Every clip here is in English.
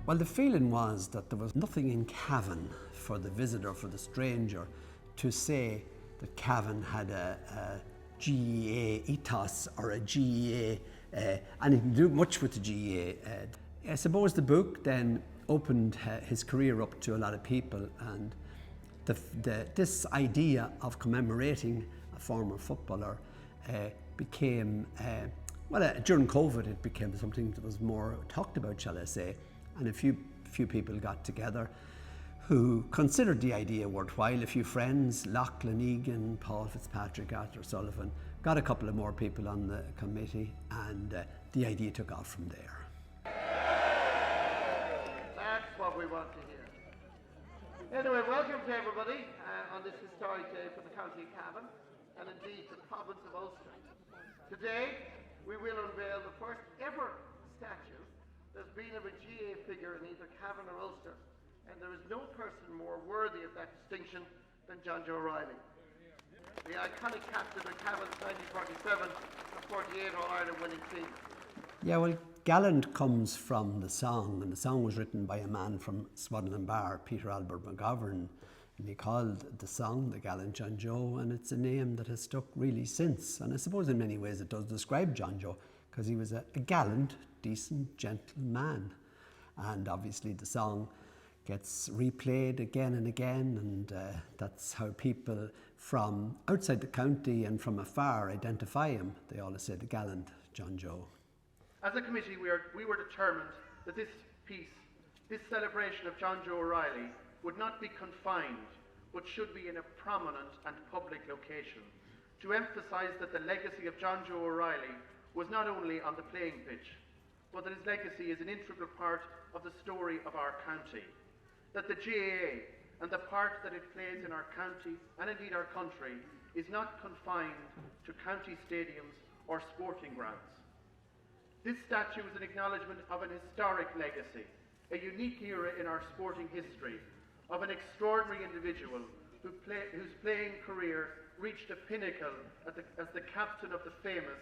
Well, the feeling was that there was nothing in Cavan for the visitor, for the stranger, to say that Cavan had a GEA ethos or a GEA, anything to do much with the GEA. I suppose the book then opened his career up to a lot of people, and this idea of commemorating a former footballer became, during COVID it became something that was more talked about, shall I say, and a few people got together who considered the idea worthwhile. A few friends, Lachlan Egan, Paul Fitzpatrick, Arthur Sullivan, got a couple of more people on the committee, and the idea took off from there. That's what we want to hear. Anyway, welcome to everybody on this historic day for the County of Cavan, and indeed the province of Ulster. Today, we will unveil the first ever statue there's been of a GA figure in either Cavan or Ulster, and there is no person more worthy of that distinction than John Joe O'Reilly, the iconic captain of Cavan's 1947 and 48 All-Ireland winning team. Yeah, well, Gallant comes from the song, and the song was written by a man from Swadlinham Bar, Peter Albert McGovern, and he called the song the Gallant John Joe, and it's a name that has stuck really since. And I suppose in many ways it does describe John Joe, because he was a gallant, decent, gentle man. And obviously the song gets replayed again and again, and that's how people from outside the county and from afar identify him. They always say the Gallant John Joe. As a committee, we were determined that this piece, this celebration of John Joe O'Reilly, would not be confined, but should be in a prominent and public location, to emphasise that the legacy of John Joe O'Reilly was not only on the playing pitch, but that his legacy is an integral part of the story of our county, that the GAA and the part that it plays in our county and indeed our country is not confined to county stadiums or sporting grounds. This statue is an acknowledgement of an historic legacy, a unique era in our sporting history, of an extraordinary individual whose playing career reached a pinnacle as the captain of the famous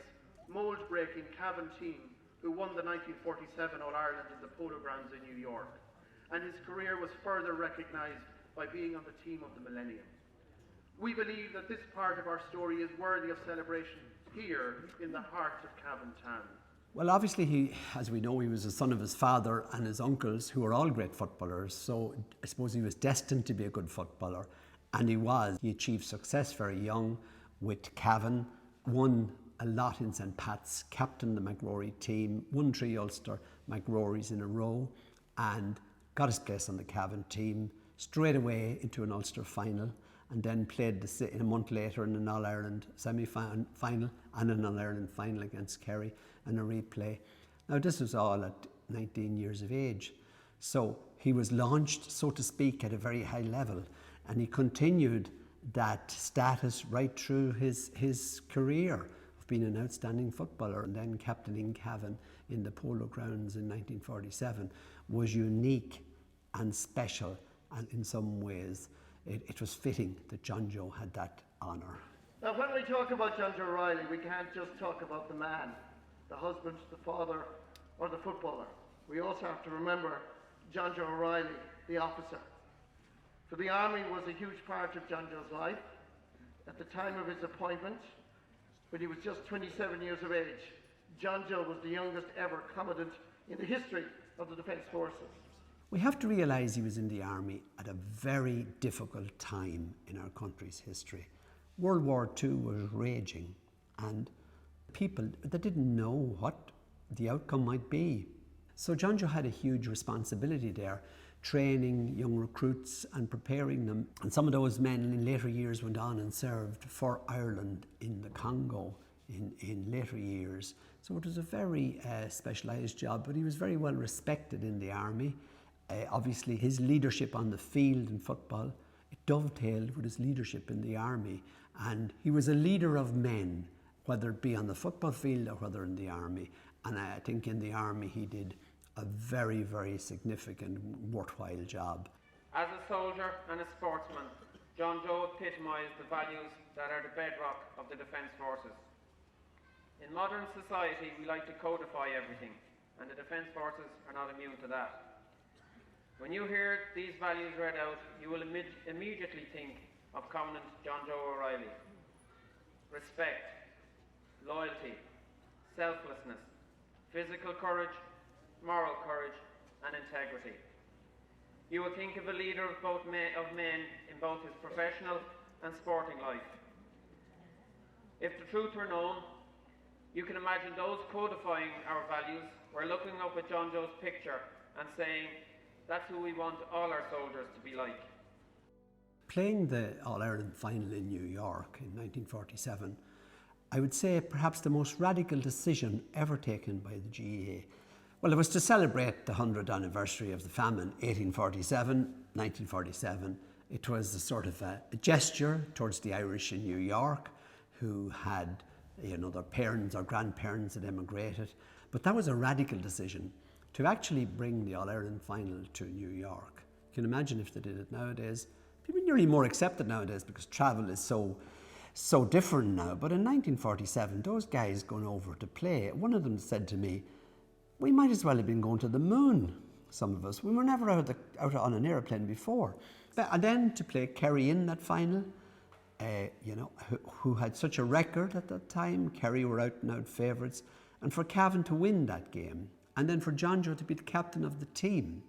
mould-breaking Cavan team who won the 1947 All-Ireland in the Polo Grounds in New York. And his career was further recognised by being on the team of the Millennium. We believe that this part of our story is worthy of celebration here in the heart of Cavan Town. Well, obviously, as we know, he was the son of his father and his uncles, who were all great footballers. So I suppose he was destined to be a good footballer, and he was. He achieved success very young with Cavan, won a lot in St. Pat's, captained the McRory team, won 3 Ulster McRorys in a row, and got his place on the Cavan team straight away into an Ulster final, and then played a month later in an All-Ireland semi-final and an All-Ireland final against Kerry, and a replay. Now this was all at 19 years of age. So he was launched, so to speak, at a very high level, and he continued that status right through his career of being an outstanding footballer, and then captaining Cavan in the Polo Grounds in 1947 was unique and special, and in some ways it was fitting that John Joe had that honour. Now when we talk about John Joe O'Reilly, we can't just talk about the man, the husband, the father, or the footballer. We also have to remember John Joe O'Reilly, the officer. For the army was a huge part of John Joe's life. At the time of his appointment, when he was just 27 years of age, John Joe was the youngest ever commandant in the history of the Defence Forces. We have to realise he was in the army at a very difficult time in our country's history. World War II was raging, and people that didn't know what the outcome might be. So John Joe had a huge responsibility there, training young recruits and preparing them. And some of those men in later years went on and served for Ireland in the Congo in later years. So it was a very specialised job, but he was very well respected in the army. Obviously his leadership on the field in football, it dovetailed with his leadership in the army. And he was a leader of men, whether it be on the football field or whether in the army. And I think in the army he did a very, very significant, worthwhile job. As a soldier and a sportsman, John Joe epitomised the values that are the bedrock of the Defence Forces. In modern society, we like to codify everything, and the Defence Forces are not immune to that. When you hear these values read out, you will immediately think of Commandant John Joe O'Reilly. Respect, loyalty, selflessness, physical courage, moral courage, and integrity. You will think of a leader of men in both his professional and sporting life. If the truth were known, you can imagine those codifying our values were looking up at John Joe's picture and saying, that's who we want all our soldiers to be like. Playing the All-Ireland final in New York in 1947, I would say perhaps the most radical decision ever taken by the GAA. Well, it was to celebrate the 100th anniversary of the famine, 1947. It was a sort of a gesture towards the Irish in New York who had, their parents or grandparents had emigrated. But that was a radical decision to actually bring the All-Ireland final to New York. You can imagine if they did it nowadays. People are nearly more accepted nowadays because travel is so different now. But in 1947, those guys going over to play, one of them said to me, we might as well have been going to the moon, some of us. We were never out on an aeroplane before. And then to play Kerry in that final, who had such a record at that time. Kerry were out and out favourites. And for Cavan to win that game, and then for John Joe to be the captain of the team.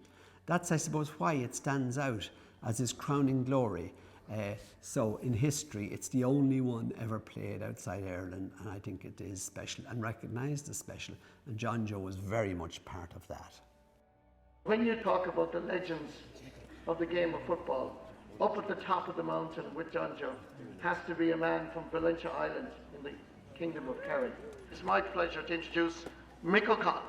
That's, I suppose, why it stands out as his crowning glory. So in history, it's the only one ever played outside Ireland, and I think it is special and recognised as special. And John Joe was very much part of that. When you talk about the legends of the game of football, up at the top of the mountain with John Joe has to be a man from Valentia Island in the Kingdom of Kerry. It's my pleasure to introduce Mick O'Connell.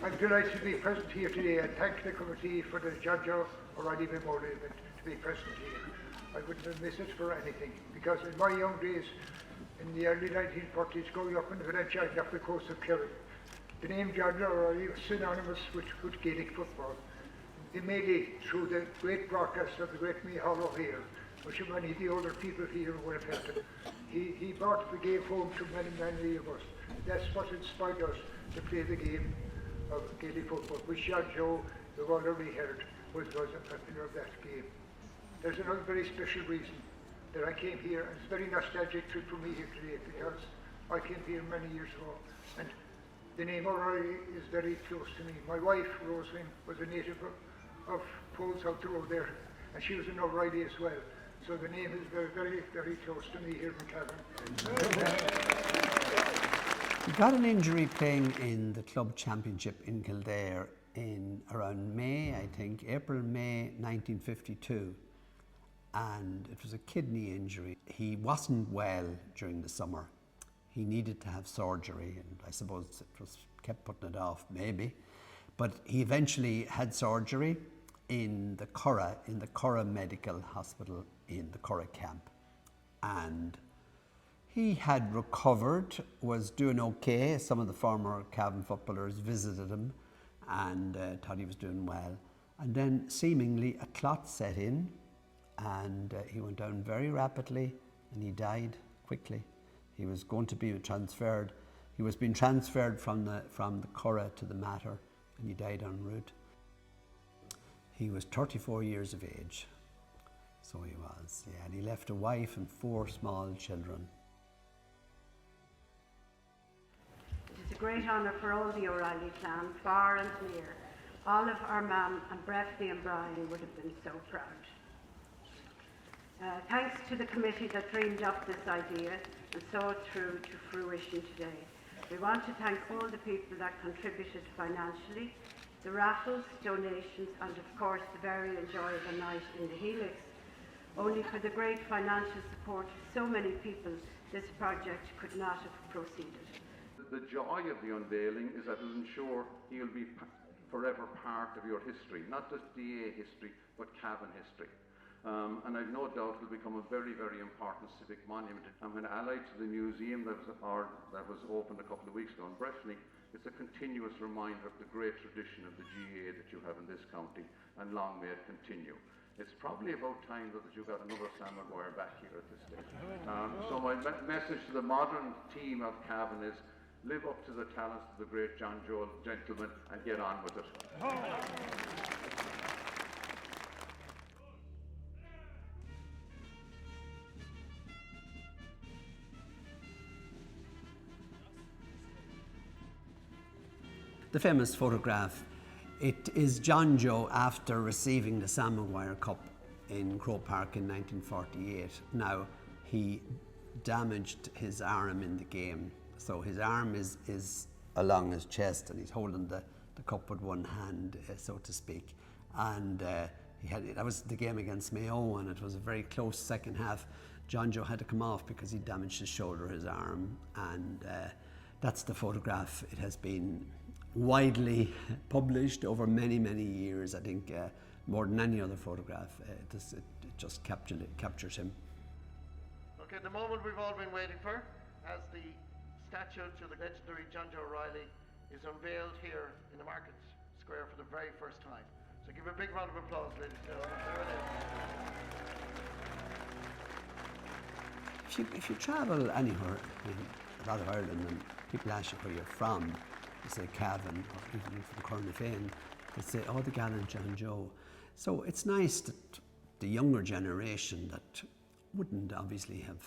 I'm delighted to be present here today and thank the committee for the John Joe O'Reilly Memorial event to be present here. I wouldn't have missed it for anything because in my young days, in the early 1940s, growing up in the Valentia Island off the coast of Kerry, the name John Joe O'Reilly was synonymous with Gaelic football. Immediately through the great broadcast of the great Micheál O'Reilly, which many of the older people here would have heard of. He brought the game home to many, many of us. That's what inspired us to play the game of Gaelic football, which John Joe, we've already heard, was a pillar of that game. There's another very special reason that I came here, and it's a very nostalgic trip for me here today because I came here many years ago, and the name O'Reilly is very close to me. My wife, Roseline, was a native of Poles out the road there, and she was an O'Reilly as well. So the name is very, very, very close to me here in Cavan. He got an injury playing in the club championship in Kildare in around May, I think, May 1952. And it was a kidney injury. He wasn't well during the summer. He needed to have surgery, and I suppose it was kept putting it off, maybe. But he eventually had surgery in the Curragh Medical Hospital in the Curragh camp. And he had recovered, was doing okay. Some of the former Cavan footballers visited him and thought he was doing well. And then seemingly a clot set in, and he went down very rapidly and he died quickly. He was going to be transferred. He was being transferred from the Curragh to the Mater, and he died en route. He was 34 years of age, so he was, yeah, and he left a wife and 4 small children. It is a great honour for all the O'Reilly clan, far and near. All of our mam and Breffney and Brian would have been so proud. Thanks to the committee that dreamed up this idea and saw it through to fruition today. We want to thank all the people that contributed financially, the raffles, donations, and of course the very enjoyable night in the Helix. Only for the great financial support of so many people, this project could not have proceeded. The joy of the unveiling is that it will ensure he'll be forever part of your history, not just DA history, but Cavan history. And I've no doubt it will become a very, very important civic monument. And when allied to the museum that was opened a couple of weeks ago in Breffney, it's a continuous reminder of the great tradition of the GAA that you have in this county, and long may it continue. It's probably about time that you got another Sam Maguire back here at this stage. So my message to the modern team of Cavan is live up to the talents of the great John Joe gentleman and get on with it. The famous photograph, it is John Joe after receiving the Sam Maguire Cup in Croke Park in 1948. Now, he damaged his arm in the game, so his arm is along his chest and he's holding the cup with one hand, so to speak. And that was the game against Mayo, and it was a very close second half. John Joe had to come off because he damaged his shoulder, his arm, and that's the photograph. It has been widely published over many, many years. I think more than any other photograph, it just captures him. Okay, the moment we've all been waiting for, as the statue to the legendary John Joe O'Reilly is unveiled here in the Market Square for the very first time. So give a big round of applause, ladies and gentlemen. There it is. If you travel anywhere in a lot of Ireland and people ask you where you're from, they say Cavan, or even from Cornafane, they say, oh, the Gallant John Joe. So it's nice that the younger generation that wouldn't obviously have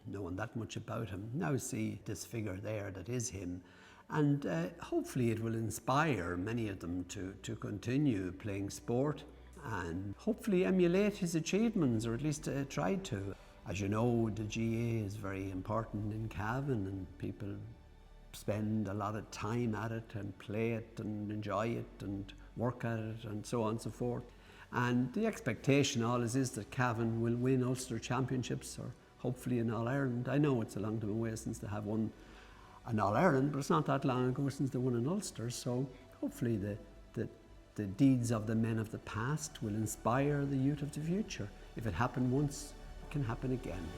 known that much about him now see this figure there that is him, and hopefully it will inspire many of them to continue playing sport and hopefully emulate his achievements, or at least try to. As you know, the GA is very important in Cavan, and people spend a lot of time at it and play it and enjoy it and work at it and so on and so forth. And the expectation always is that Cavan will win Ulster championships, or hopefully in All-Ireland. I know it's a long time away since they have won an All-Ireland, but it's not that long ago since they won an Ulster. So hopefully the deeds of the men of the past will inspire the youth of the future. If it happened once, it can happen again.